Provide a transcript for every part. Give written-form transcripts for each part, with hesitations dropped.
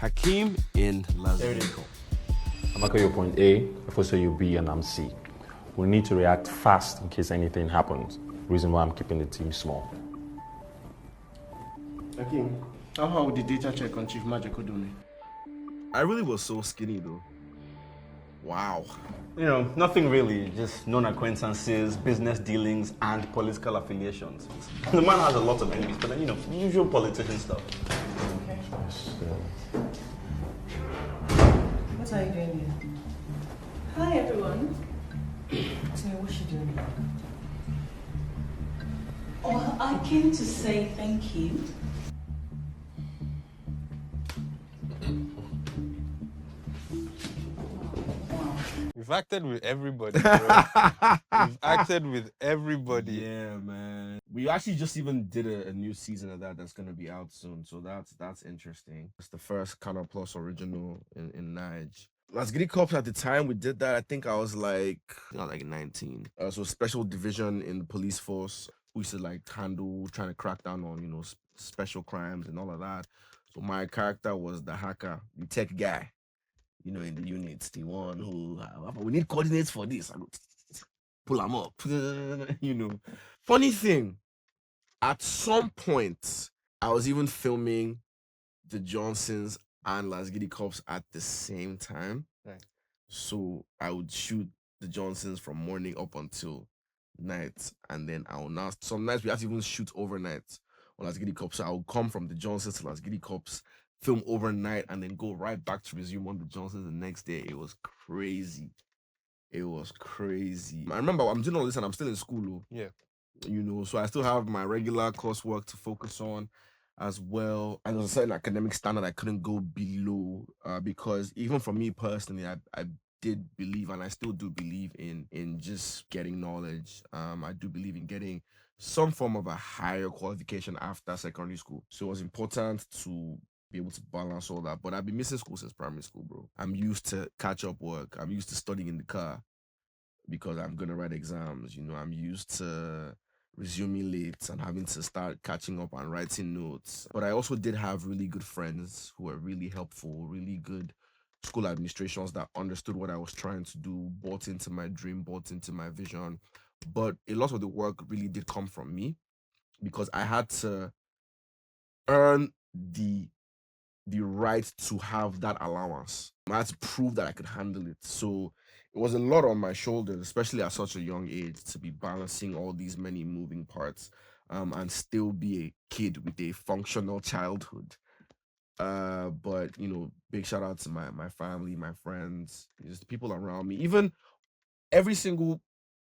Hakeem in Lasgidi Cops. I'm going to your point A, if I say you B and I'm C. We need to react fast in case anything happens. Reason why I'm keeping the team small. Hakeem, how would the data check on Chief Magic Odome? I really was so skinny though. Wow. You know, nothing really, just known acquaintances, business dealings, and political affiliations. The man has a lot of enemies, but then, you know, usual politician stuff. Okay. What are you doing here? Hi, everyone. So, what's she doing? Oh, I came to say thank you. We've acted with everybody, bro. We've acted with everybody. Yeah, man. We actually just even did a new season of that's gonna be out soon, so that's interesting. It's the first Canal Plus original in Nige. Lasgidi Cops at the time we did that, I think I was like 19. So special division in the police force. We used to like handle trying to crack down on, you know, special crimes and all of that. So my character was the hacker, the tech guy, you know, in the units, the one who we need coordinates for this. I go pull them up, you know. Funny thing, at some point, I was even filming the Johnsons and Lasgidi Cops at the same time. Right. So I would shoot the Johnsons from morning up until night, and then I will now. Some nights we have to even shoot overnight on Lasgidi Cops. So I would come from the Johnsons to Lasgidi Cops, film overnight, and then go right back to resume on the Johnsons the next day. It was crazy. It was crazy. I remember I'm doing all this and I'm still in school. Yeah. You know, so I still have my regular coursework to focus on as well. And there's a certain academic standard I couldn't go below because even for me personally, I did believe, and I still do believe in just getting knowledge. I do believe in getting some form of a higher qualification after secondary school. So it was important to be able to balance all that. But I've been missing school since primary school, bro. I'm used to catch-up work. I'm used to studying in the car because I'm going to write exams. You know, I'm used to resuming late and having to start catching up and writing notes. But I also did have really good friends who were really helpful, really good school administrations that understood what I was trying to do, bought into my dream, bought into my vision. But a lot of the work really did come from me because I had to earn the right to have that allowance. I had to prove that I could handle it. So it was a lot on my shoulders, especially at such a young age, to be balancing all these many moving parts and still be a kid with a functional childhood. But, you know, big shout out to my family, my friends, just the people around me. Even every single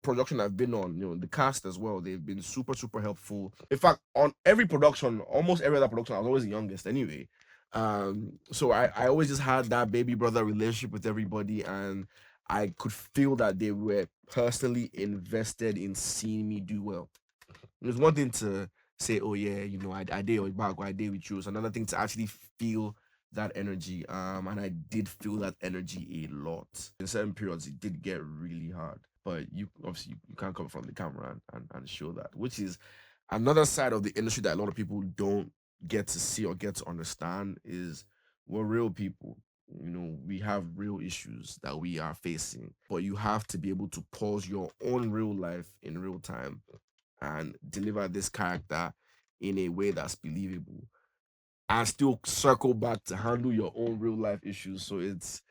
production I've been on, you know, the cast as well, they've been super, super helpful. In fact, on every production, almost every other production, I was always the youngest anyway. So I always just had that baby brother relationship with everybody, and I could feel that they were personally invested in seeing me do well. It was one thing to say, oh yeah, you know, I did your back, I did with you. It's another thing to actually feel that energy. And I did feel that energy a lot. In certain periods, it did get really hard. But you obviously you can't come from the camera and show that, which is another side of the industry that a lot of people don't get to see or get to understand. Is we're real people. You know, we have real issues that we are facing, but you have to be able to pause your own real life in real time and deliver this character in a way that's believable and still circle back to handle your own real life issues. So it's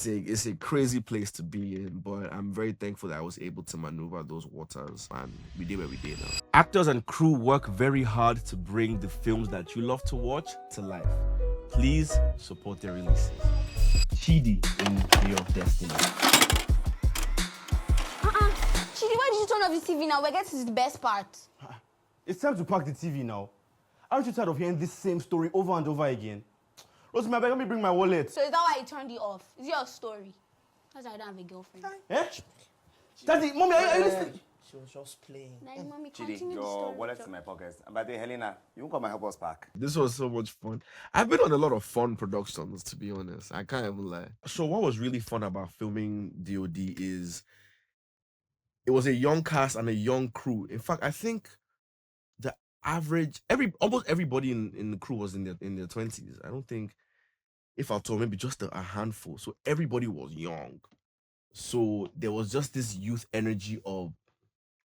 a crazy place to be in, but I'm very thankful that I was able to maneuver those waters, and we did what we did now. Actors and crew work very hard to bring the films that you love to watch to life. Please support their releases. Chidi in Year of Destiny. Chidi, why did you turn off the TV now? We're getting to the best part. It's time to pack the TV now. Aren't you tired of hearing this same story over and over again? Rosemary, let me bring my wallet. So is that why you turned it off? Is it your story? That's why I don't have a girlfriend. Eh? Daddy, mommy, are you listening? She was just playing. Daddy, mommy, Chidi, continue the your story. wallet's in my pocket. And by the way, Helena, you won't come and help us pack. This was so much fun. I've been on a lot of fun productions, to be honest. I can't even lie. So what was really fun about filming DOD is it was a young cast and a young crew. In fact, I think the average, almost everybody in the crew was in their 20s. I don't think if I told maybe just a handful. So everybody was young. So there was just this youth energy of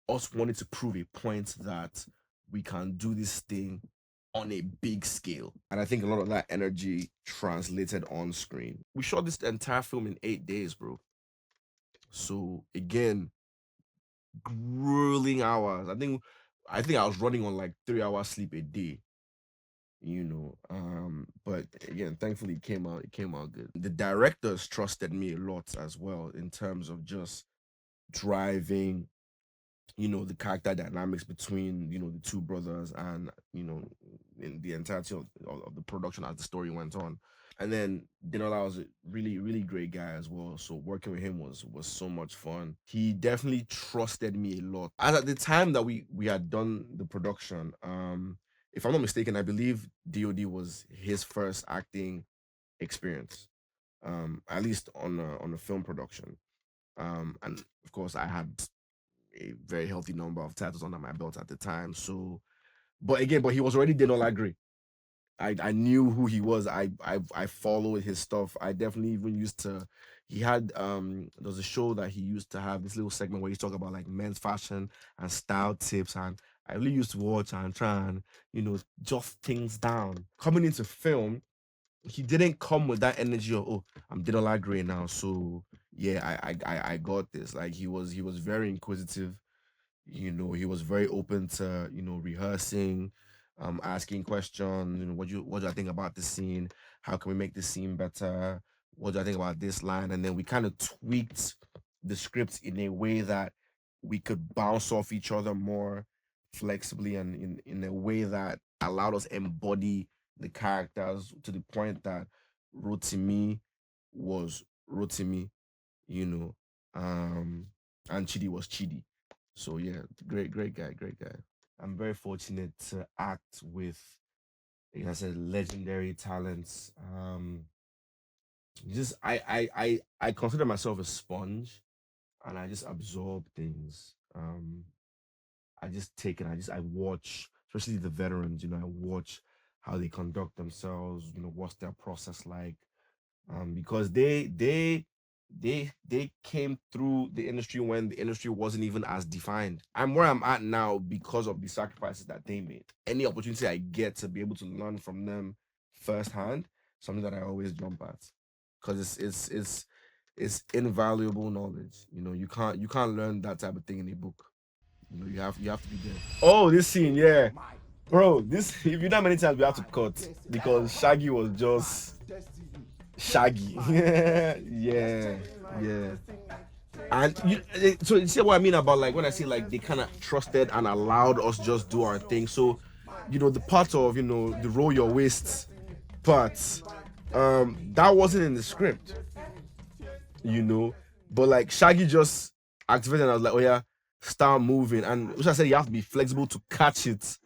us wanting to prove a point that we can do this thing on a big scale. And I think a lot of that energy translated on screen. We shot this entire film in 8 days, bro. So again, grueling hours. I think I was running on like 3 hours sleep a day. But again, thankfully it came out good. The directors trusted me a lot as well in terms of just driving the character dynamics between the two brothers and in the entirety of the production as the story went on. And then Denola was a really, really great guy as well. So working with him was so much fun. He definitely trusted me a lot. As at the time that we had done the production, if I'm not mistaken, I believe DOD was his first acting experience, at least on a film production. And of course, I had a very healthy number of titles under my belt at the time. So, but he was already Denola Grey. I knew who he was. I followed his stuff. I definitely even used to. He had there was a show that he used to have this little segment where he talked about like men's fashion and style tips, and I really used to watch and try and jot things down. Coming into film, he didn't come with that energy of, oh, I'm Denola Grey now, so yeah, I got this. Like he was very inquisitive. He was very open to rehearsing, asking questions. What do I think about the scene? How can we make the scene better? What do I think about this line? And then we kind of tweaked the script in a way that we could bounce off each other more flexibly and in a way that allowed us embody the characters to the point that Rotimi was Rotimi, you know, and Chidi was Chidi. So yeah, great guy, great guy. I'm very fortunate to act with, like I said, legendary talents. Just I consider myself a sponge, and I just absorb things. I just take it. I watch, especially the veterans. I watch how they conduct themselves. What's their process like? Because they came through the industry when the industry wasn't even as defined. I'm where I'm at now because of the sacrifices that they made. Any opportunity I get to be able to learn from them firsthand, something that I always jump at, because it's invaluable knowledge. You can't learn that type of thing in a book. You have to be there. Oh, this scene, yeah. Bro, this if you know how many times we have to cut because Shaggy was just Shaggy. yeah. And so you see what I mean about like when I say like they kind of trusted and allowed us just do our thing. So, the part of the roll your waist part, that wasn't in the script, but like Shaggy just activated and I was like, oh yeah, start moving. And which I said you have to be flexible to catch it.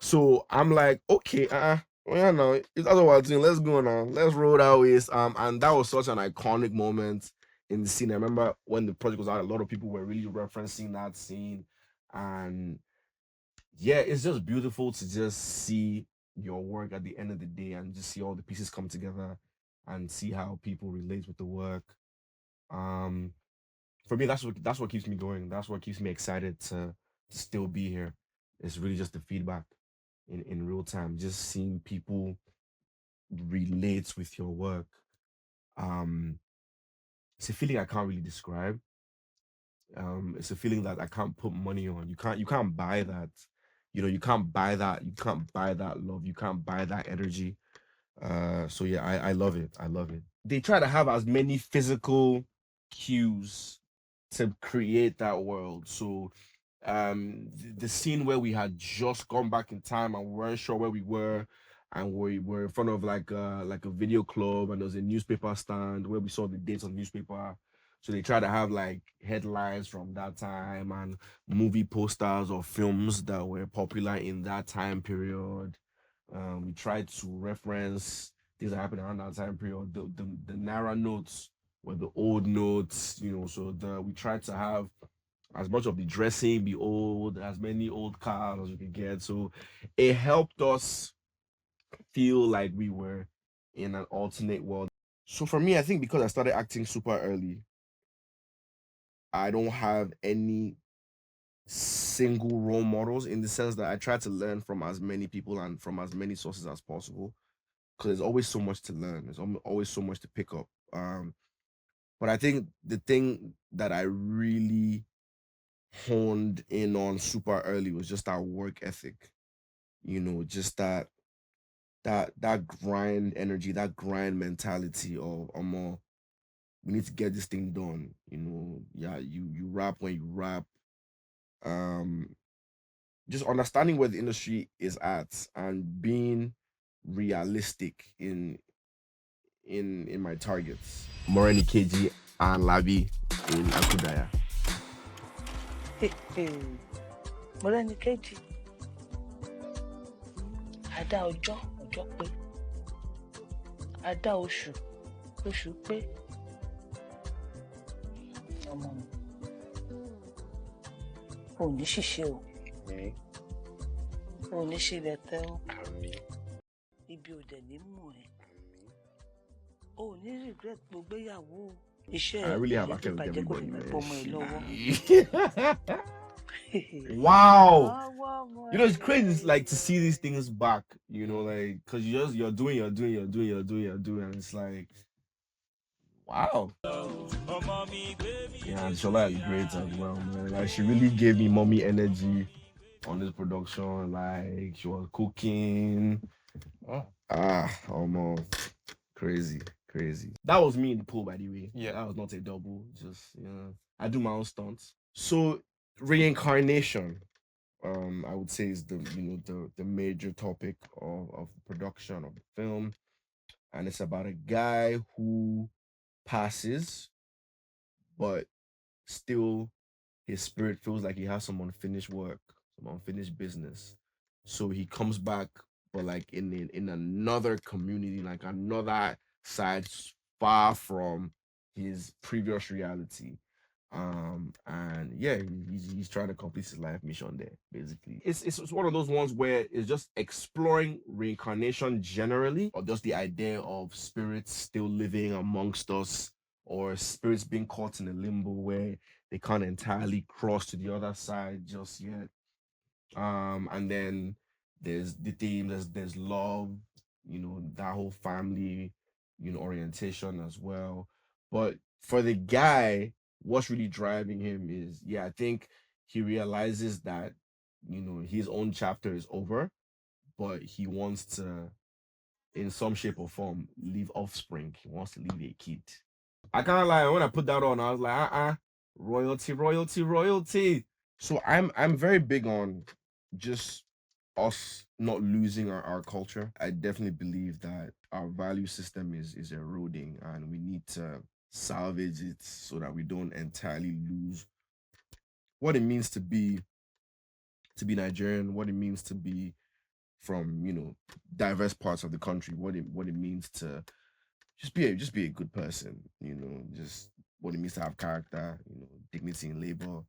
So I'm like, okay, well, yeah, no, it's otherwise let's go now. Let's roll that waist. And that was such an iconic moment in the scene. I remember when the project was out, a lot of people were really referencing that scene. And yeah, it's just beautiful to just see your work at the end of the day and just see all the pieces come together and see how people relate with the work. For me, that's what keeps me going. That's what keeps me excited to still be here. It's really just the feedback in real time, just seeing people relate with your work. It's a feeling I can't really describe. It's a feeling that I can't put money on. You can't buy that. You can't buy that. You can't buy that love. You can't buy that energy. So yeah, I love it. I love it. They try to have as many physical cues to create that world. So the scene where we had just gone back in time and we weren't sure where we were, and we were in front of like a video club, and there was a newspaper stand where we saw the dates on the newspaper. So they try to have like headlines from that time and movie posters or films that were popular in that time period. We tried to reference things that happened around that time period. The Naira notes were the old notes, so we tried to have as much of the dressing be old, as many old cars as we could get. So it helped us feel like we were in an alternate world. So for me, I think because I started acting super early, I don't have any single role models in the sense that I try to learn from as many people and from as many sources as possible because there's always so much to learn. There's always so much to pick up. But I think the thing that I really honed in on super early was just that work ethic. Just that grind energy, that grind mentality of more. We need to get this thing done. Yeah, you rap when you rap. Just understanding where the industry is at and being realistic in my targets. Moreni KG and Labi in Akudaaya. Moreni KG. Ada ọjọ́ pé. Ada oṣù pé. Ọmọ mi. Ò ní ṣìṣe o. Ò ní ṣe lẹ́tẹ̀ o. Ibi ò dẹ̀ ní mú ẹ. Ò ní regret gbogbo ìyàwó. I really have actually bàjẹ́ kò fi mẹ́pọ̀ ọmọ ẹ lọ́wọ́. Wow. It's crazy. It's like to see these things back, like because you're doing, and it's like, wow. Yeah, Sola is great as well, man. Like she really gave me mommy energy on this production. Like she was cooking. Almost crazy. That was me in the pool, by the way. Yeah, that was not a double. Just I do my own stunts. So reincarnation, I would say is the major topic of the production of the film, and it's about a guy who passes, but still his spirit feels like he has some unfinished work, some unfinished business. So he comes back, but like in another community, like another side far from his previous reality. And yeah, he's trying to complete his life mission there, basically. It's one of those ones where it's just exploring reincarnation generally, or just the idea of spirits still living amongst us, or spirits being caught in a limbo where they can't entirely cross to the other side just yet. And then there's the theme, there's love, that whole family, orientation as well. But for the guy, what's really driving him is, I think he realizes that, his own chapter is over, but he wants to, in some shape or form, leave offspring. He wants to leave a kid. I kind of like, when I put that on, I was like, royalty. So I'm very big on just us not losing our culture. I definitely believe that our value system is eroding, and we need to salvage it so that we don't entirely lose what it means to be Nigerian, what it means to be from diverse parts of the country, what it means to just be a good person, just what it means to have character, dignity in labor,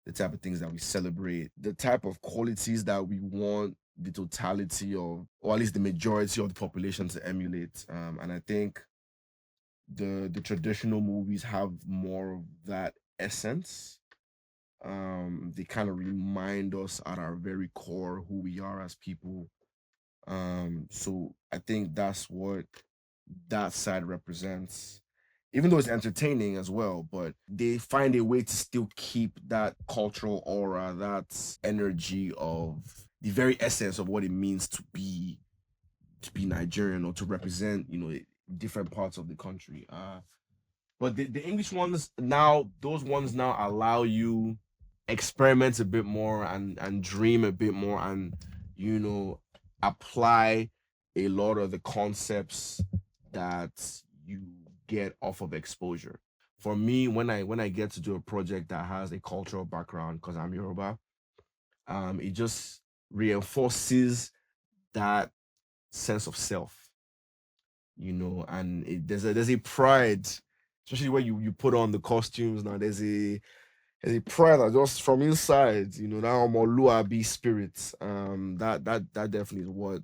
the type of things that we celebrate, the type of qualities that we want the totality of, or at least the majority of the population to emulate. And I think the traditional movies have more of that essence. They kind of remind us at our very core who we are as people. So I think that's what that side represents, even though it's entertaining as well, but they find a way to still keep that cultural aura, that energy of the very essence of what it means to be Nigerian, or to represent, different parts of the country. But the English ones now, those ones now allow you experiment a bit more and dream a bit more, and apply a lot of the concepts that you get off of exposure. For me, when I get to do a project that has a cultural background, because I'm Yoruba, it just reinforces that sense of self, and there's a pride, especially when you put on the costumes now. There's a pride that just from inside, that Omoluabi spirit. That definitely is what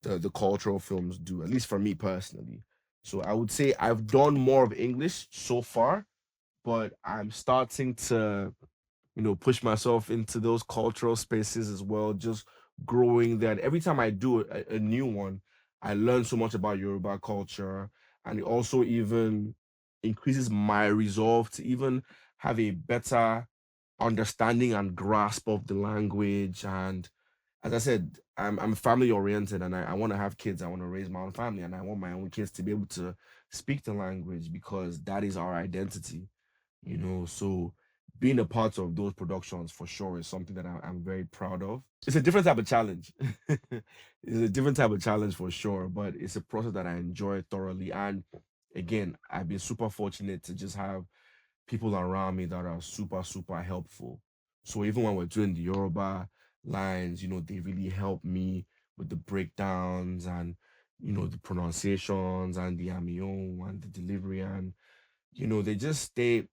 the cultural films do, at least for me personally. So I would say I've done more of English so far, but I'm starting to, push myself into those cultural spaces as well, just growing there. And every time I do a new one, I learn so much about Yoruba culture, and it also even increases my resolve to even have a better understanding and grasp of the language. And as I said, I'm family oriented, and I want to have kids. I want to raise my own family, and I want my own kids to be able to speak the language because that is our identity. So being a part of those productions for sure is something that I'm very proud of. It's a different type of challenge. It's a different type of challenge for sure, but it's a process that I enjoy thoroughly. And again, I've been super fortunate to just have people around me that are super, super helpful. So even when we're doing the Yoruba lines, they really help me with the breakdowns and, the pronunciations and the amion and the delivery. And, they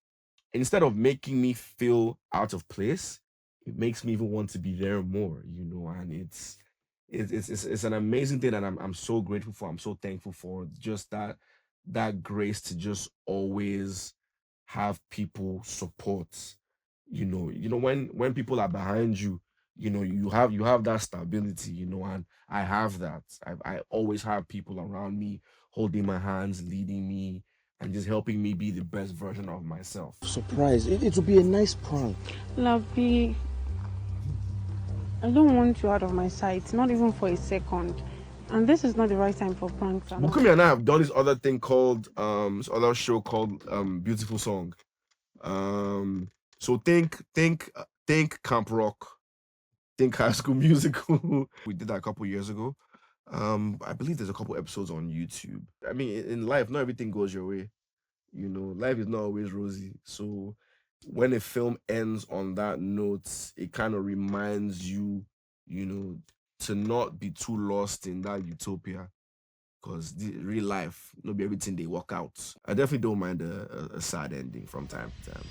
instead of making me feel out of place, it makes me even want to be there more, and it's an amazing thing that I'm so grateful for. I'm so thankful for just that grace to just always have people support. When people are behind you, you have that stability, and I have that. I always have people around me holding my hands, leading me, and just helping me be the best version of myself. Surprise. It will be a nice prank. Labi, I don't want you out of my sight, not even for a second. And this is not the right time for pranks. Bukumi and I have done this other thing called this other show called Beautiful Song. So think Camp Rock, think High School Musical. We did that a couple years ago. I believe there's a couple episodes on YouTube. I mean, in life, not everything goes your way. Life is not always rosy. So when a film ends on that note, it kind of reminds you, to not be too lost in that utopia. Because real life, not be everything they work out. I definitely don't mind a sad ending from time to time.